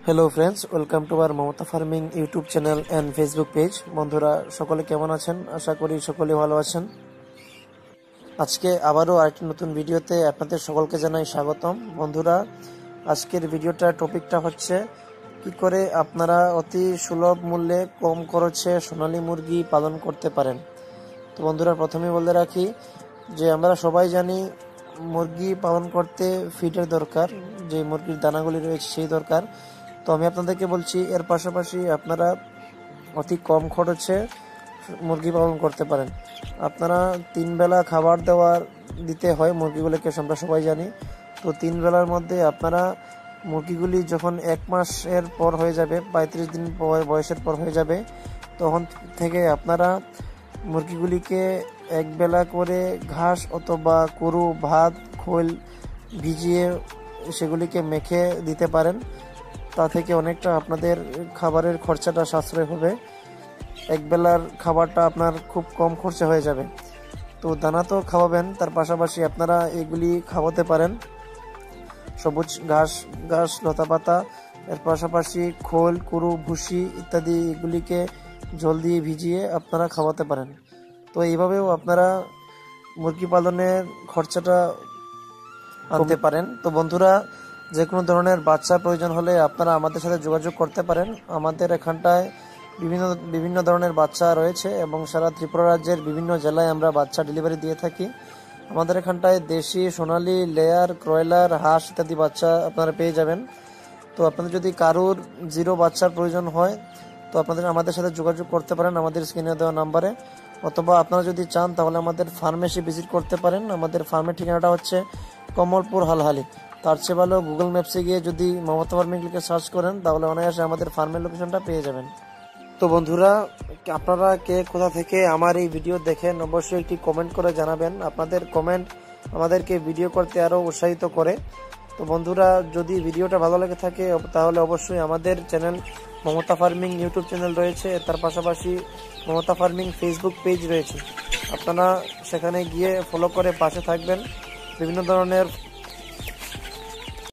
Hello friends, welcome to our Mamata farming YouTube channel and Facebook page. বন্ধুরা সকলে কেমন আছেন? আশা করি সকলে ভালো আছেন। আজকে আবারও আরেকটি নতুন ভিডিওতে আপনাদের সকলকে জানাই স্বাগতম। বন্ধুরা, আজকের ভিডিওটার টপিকটা হচ্ছে কি করে আপনারা অতি সুলভ মূল্যে কম খরচে সোনালী মুরগি পালন করতে পারেন। তো বন্ধুরা, প্রথমেই বলে রাখি যে আমরা সবাই জানি মুরগি পালন করতে ফিডের দরকার, যে মুরগির দানাগুলি রয়েছে সেই দরকার। তো আমি আপনাদেরকে বলছি এর পাশাপাশি আপনারা অতি কম খরচে মুরগি পালন করতে পারেন। আপনারা 3 বেলা খাবার দিতে হয় মুরগিগুলোকে, আমরা সবাই জানি। তো 3 বেলার মধ্যে আপনারা মুরগিগুলি যখন 1 মাসের পর হয়ে যাবে, 35 দিন বয়সের পর হয়ে যাবে, তখন থেকে আপনারা মুরগিগুলিকে 1 বেলা করে ঘাস অথবা কুরু, ভাত, খোল ভিজিয়ে সেগুলিকে মেখে দিতে পারেন। তা থেকে অনেকটা আপনাদের খাবারের খরচাটা সাশ্রয় হবে। 1 বেলার খাবারটা আপনার খুব কম খরচে হয়ে যাবে। তো দানা তো খাওয়াবেন, তার পাশাপাশি আপনারা এগুলি খাওয়াতে পারেন সবুজ ঘাস লতাপাতা, এর পাশাপাশি খোল, কুরু, ভুসি ইত্যাদি এগুলিকে জল দিয়ে ভিজিয়ে আপনারা খাওয়াতে পারেন। তো এইভাবেও আপনারা মুরগি পালনের খরচাটা আনতে পারেন। তো বন্ধুরা, যে কোনো ধরনের বাচ্চা প্রয়োজন হলে আপনারা আমাদের সাথে যোগাযোগ করতে পারেন। আমাদের এখানটায় বিভিন্ন ধরনের বাচ্চা রয়েছে এবং সারা ত্রিপুরা রাজ্যের বিভিন্ন জেলায় আমরা বাচ্চা ডেলিভারি দিয়ে থাকি। আমাদের এখানটায় দেশি, সোনালী, লেয়ার, ক্রয়লার, হাঁস ইত্যাদি বাচ্চা আপনারা পেয়ে যাবেন। তো আপনাদের যদি কারুর 0 বাচ্চার প্রয়োজন হয় তো আমাদের সাথে যোগাযোগ করতে পারেন আমাদের স্ক্রিনে দেওয়া নাম্বারে, অথবা আপনারা যদি চান তাহলে আমাদের ফার্মে এসে ভিজিট করতে পারেন। আমাদের ফার্মের ঠিকানাটা হচ্ছে কমলপুর, হালহালি। তার চেয়ে ভালো গুগল ম্যাপসে গিয়ে যদি মমতা ফার্মিং লিখে সার্চ করেন তাহলে অনায়াসে আমাদের ফার্মের লোকেশনটা পেয়ে যাবেন। তো বন্ধুরা, আপনারা কে কোথা থেকে আমার এই ভিডিও দেখেন অবশ্যই একটি কমেন্ট করে জানাবেন। আপনাদের কমেন্ট আমাদেরকে ভিডিও করতে আরও উৎসাহিত করে। তো বন্ধুরা, যদি ভিডিওটা ভালো লেগে থাকে তাহলে অবশ্যই আমাদের channel Mamata farming YouTube channel রয়েছে, তার পাশাপাশি মমতা ফার্মিং ফেসবুক পেজ রয়েছে। আপনারা সেখানে গিয়ে ফলো করে পাশে থাকবেন। বিভিন্ন ধরনের